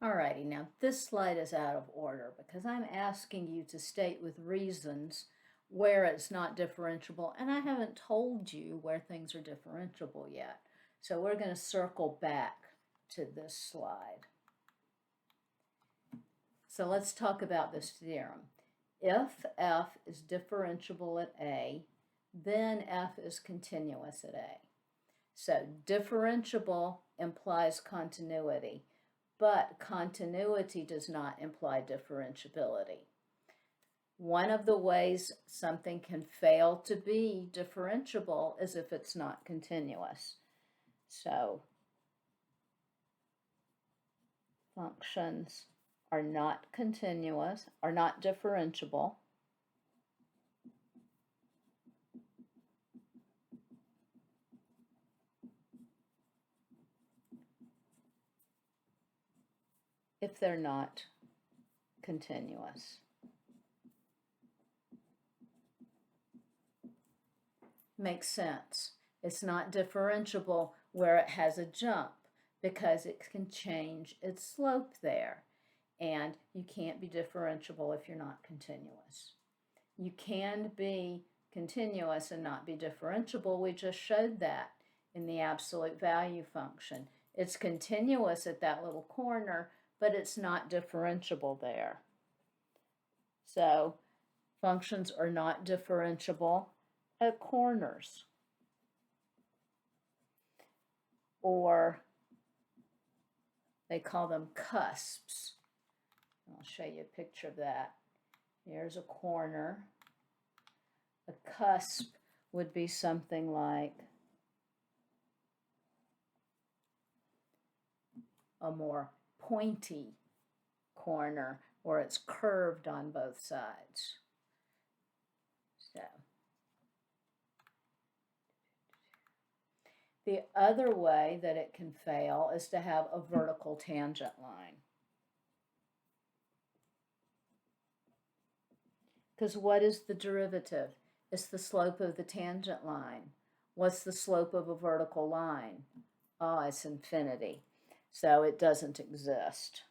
Alrighty, now this slide is out of order because I'm asking you to state with reasons where it's not differentiable, and I haven't told you where things are differentiable yet. So we're going to circle back to this slide. So let's talk about this theorem. If f is differentiable at a, then f is continuous at a. So differentiable implies continuity, but continuity does not imply differentiability. One of the ways something can fail to be differentiable is if it's not continuous. So functions are not continuous, are not differentiable. If they're not continuous. Makes sense. It's not differentiable where it has a jump because it can change its slope there. And you can't be differentiable if you're not continuous. You can be continuous and not be differentiable. We just showed that in the absolute value function. It's continuous at that little corner, but it's not differentiable there. So functions are not differentiable at corners, or they call them cusps. I'll show you a picture of that. Here's a corner. A cusp would be something like a more pointy corner where it's curved on both sides. So the other way that it can fail is to have a vertical tangent line. Because what is the derivative? It's the slope of the tangent line. What's the slope of a vertical line? Oh, it's infinity. So it doesn't exist.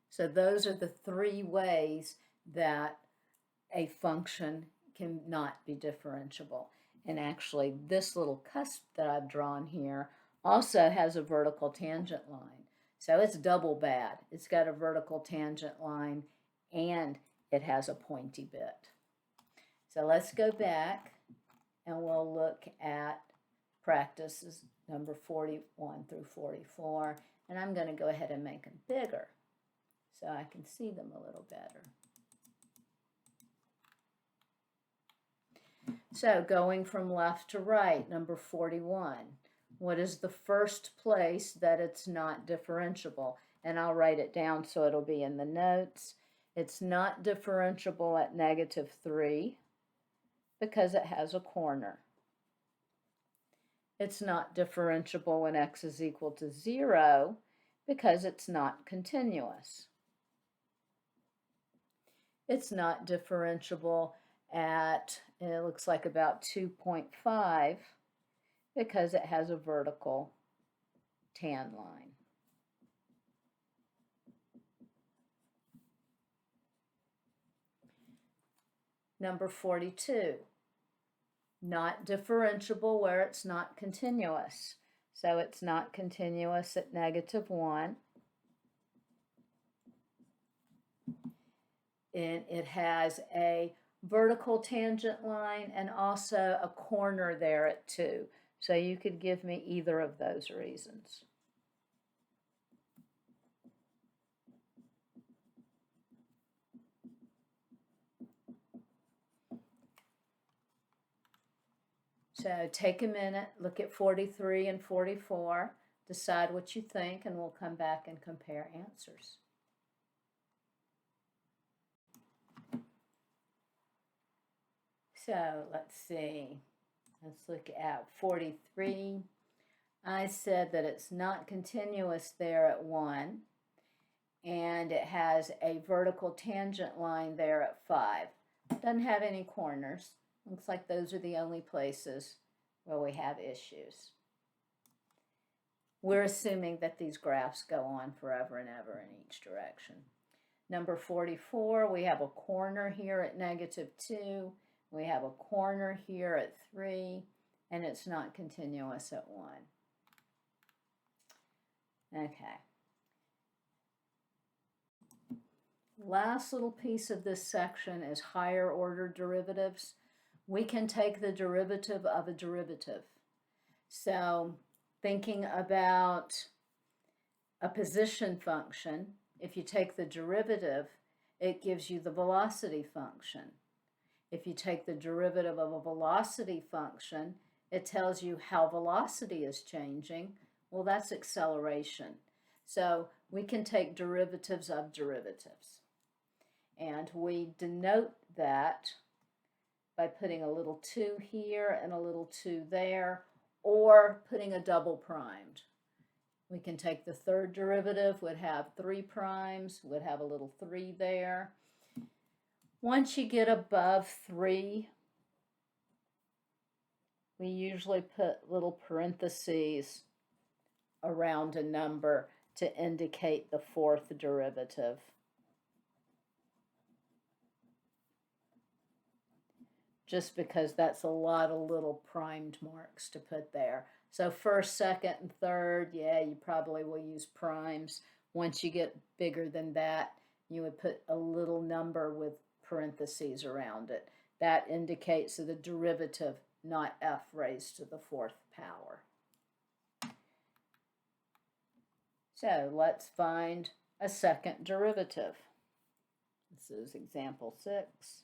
So those are the three ways that a function cannot be differentiable. And actually, this little cusp that I've drawn here also has a vertical tangent line. So it's double bad. It's got a vertical tangent line and it has a pointy bit. So let's go back and we'll look at practices number 41 through 44. And I'm going to go ahead and make them bigger so I can see them a little better. So going from left to right, number 41. What is the first place that it's not differentiable? And I'll write it down so it'll be in the notes. It's not differentiable at -3 because it has a corner. It's not differentiable when x is equal to 0 because it's not continuous. It's not differentiable at, it looks like about 2.5 because it has a vertical tan line. Number 42, not differentiable where it's not continuous. So it's not continuous at -1. And it has a vertical tangent line and also a corner there at 2. So you could give me either of those reasons. So take a minute, look at 43 and 44, decide what you think, and we'll come back and compare answers. So let's see. Let's look at 43. I said that it's not continuous there at 1, and it has a vertical tangent line there at 5. Doesn't have any corners. Looks like those are the only places where we have issues. We're assuming that these graphs go on forever and ever in each direction. Number 44, we have a corner here at -2. We have a corner here at 3, and it's not continuous at 1. Okay. Last little piece of this section is higher order derivatives. We can take the derivative of a derivative. So thinking about a position function, if you take the derivative, it gives you the velocity function. If you take the derivative of a velocity function, it tells you how velocity is changing. Well, that's acceleration. So we can take derivatives of derivatives. And we denote that by putting a little 2 here and a little 2 there, or putting a double primed. We can take the third derivative, would have 3 primes, would have a little 3 there. Once you get above 3, we usually put little parentheses around a number to indicate the fourth derivative. Just because that's a lot of little primed marks to put there. So first, second, and third, yeah, you probably will use primes. Once you get bigger than that, you would put a little number with parentheses around it. That indicates the derivative, not f raised to the 4th power. So let's find a second derivative. This is example 6.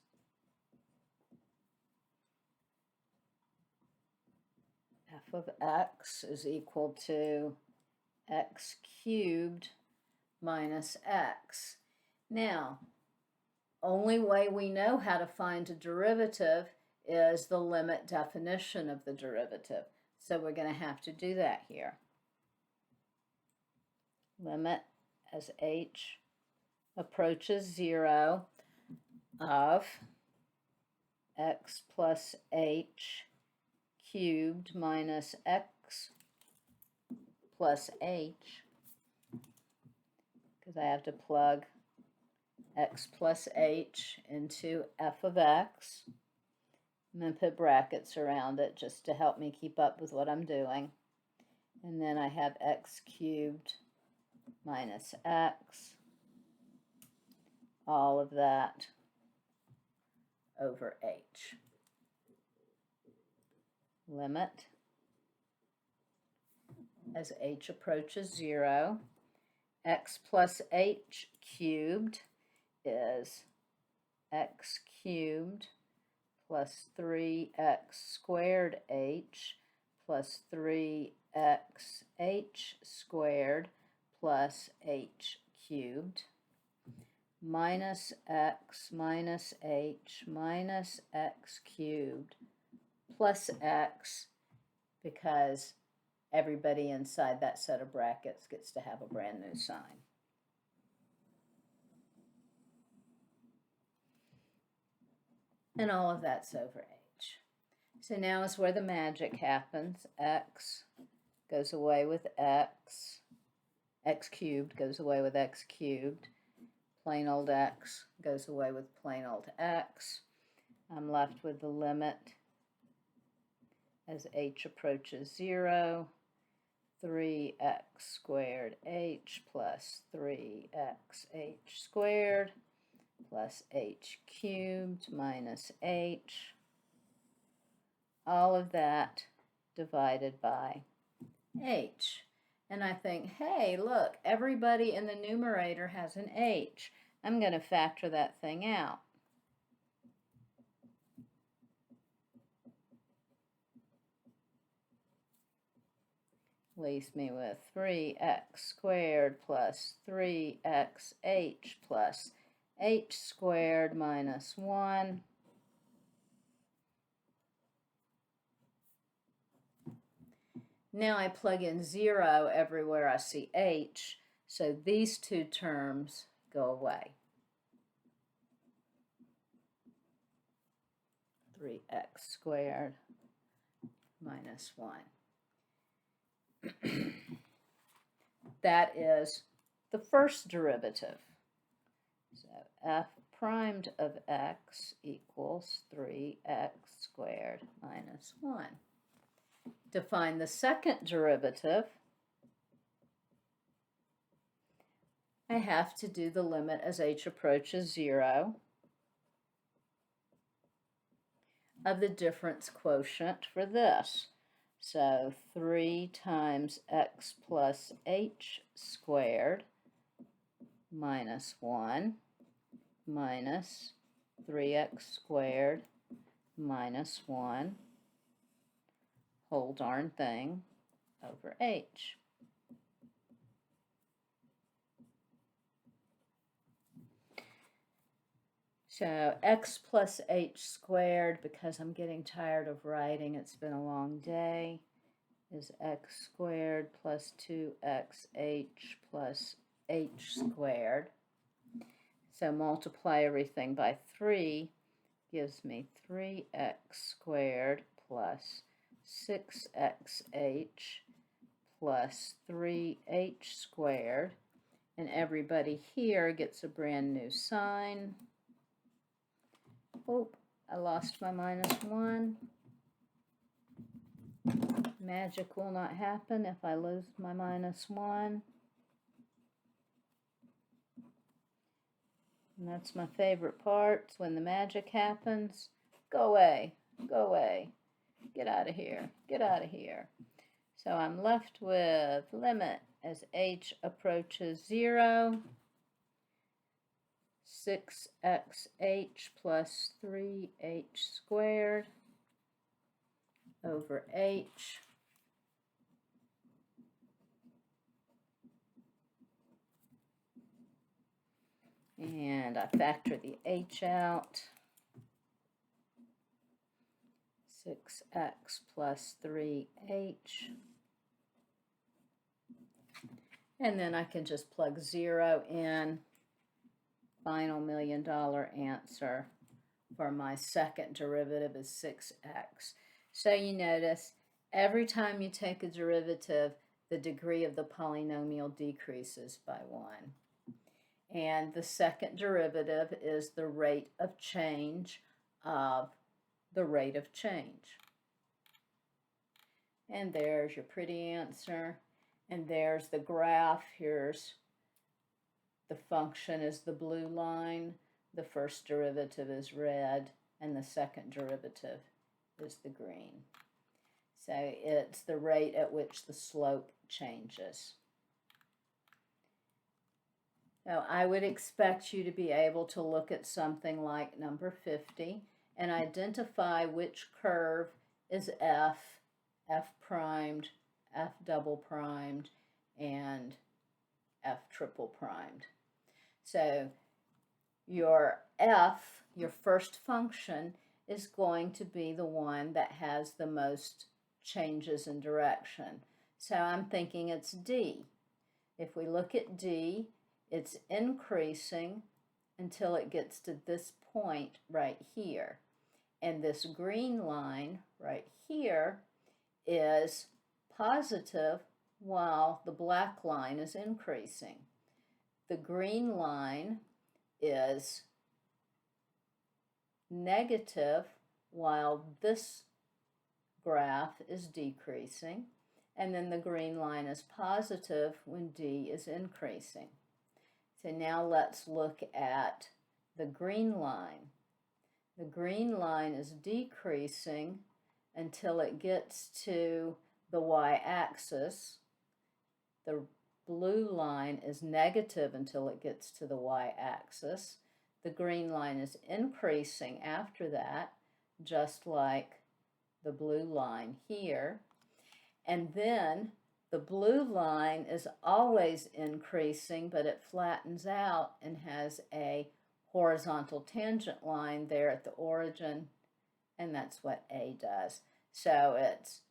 F of x is equal to x cubed minus x. Now, only way we know how to find a derivative is the limit definition of the derivative. So we're going to have to do that here. Limit as h approaches 0 of x plus h cubed minus x plus h, because I have to plug x plus h into f of x. I'm going to put brackets around it just to help me keep up with what I'm doing. And then I have x cubed minus x, all of that over h. Limit as h approaches 0, x plus h cubed is x cubed plus 3x squared h plus 3x h squared plus h cubed minus x minus h minus x cubed plus x, because everybody inside that set of brackets gets to have a brand new sign. And all of that's over h. So now is where the magic happens. X goes away with x. X cubed goes away with x cubed. Plain old x goes away with plain old x. I'm left with the limit as h approaches 0, 3x squared h plus 3x h squared plus h cubed minus h, all of that divided by h. And I think, hey, look, everybody in the numerator has an h. I'm going to factor that thing out. Leaves me with 3x squared plus 3xh plus h squared minus 1. Now I plug in 0 everywhere I see h, so these two terms go away. 3x squared minus minus 1. That is the first derivative. So f primed of x equals 3x squared minus 1. To find the second derivative, I have to do the limit as h approaches 0 of the difference quotient for this. So 3 times x plus h squared minus 1 minus 3x squared minus 1 whole darn thing over h. So x plus h squared, because I'm getting tired of writing, it's been a long day, is x squared plus 2xh plus h squared. So multiply everything by 3 gives me 3x squared plus 6xh plus 3h squared. And everybody here gets a brand new sign. Oh, I lost my minus 1. Magic will not happen if I lose my minus 1. And that's my favorite part, when the magic happens. Go away, go away, get out of here, get out of here. So I'm left with limit as h approaches 0, 6xh plus 3h squared over h. And I factor the h out. 6x plus 3h. And then I can just plug 0 in. Final $1 million answer for my second derivative is 6x. So you notice, every time you take a derivative, the degree of the polynomial decreases by 1. And the second derivative is the rate of change of the rate of change. And there's your pretty answer. And there's the graph. Here's the function is the blue line. The first derivative is red. And the second derivative is the green. So it's the rate at which the slope changes. Now, I would expect you to be able to look at something like number 50 and identify which curve is f, f primed, f double primed, and f triple primed. So your f, your first function, is going to be the one that has the most changes in direction. So I'm thinking it's D. If we look at D, it's increasing until it gets to this point right here. And this green line right here is positive while the black line is increasing. The green line is negative while this graph is decreasing. And then the green line is positive when D is increasing. So now let's look at the green line. The green line is decreasing until it gets to the y-axis. The blue line is negative until it gets to the y-axis. The green line is increasing after that, just like the blue line here. And then the blue line is always increasing, but it flattens out and has a horizontal tangent line there at the origin, and that's what A does. So it's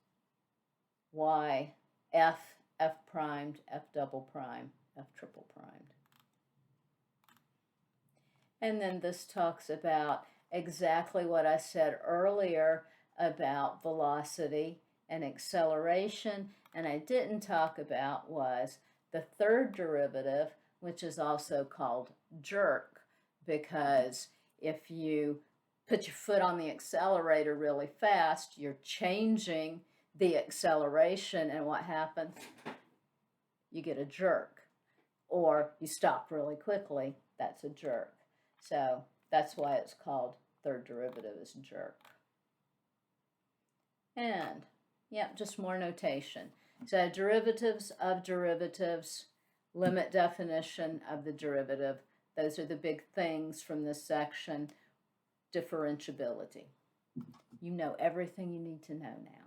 Y, F, F primed, F double prime, F triple primed. And then this talks about exactly what I said earlier about velocity and acceleration. And I didn't talk about was the third derivative, which is also called jerk, because if you put your foot on the accelerator really fast, you're changing the acceleration, and what happens? You get a jerk. Or you stop really quickly, that's a jerk. So that's why it's called third derivative is jerk. And, yeah, just more notation. So derivatives of derivatives, limit definition of the derivative. Those are the big things from this section. Differentiability. You know everything you need to know now.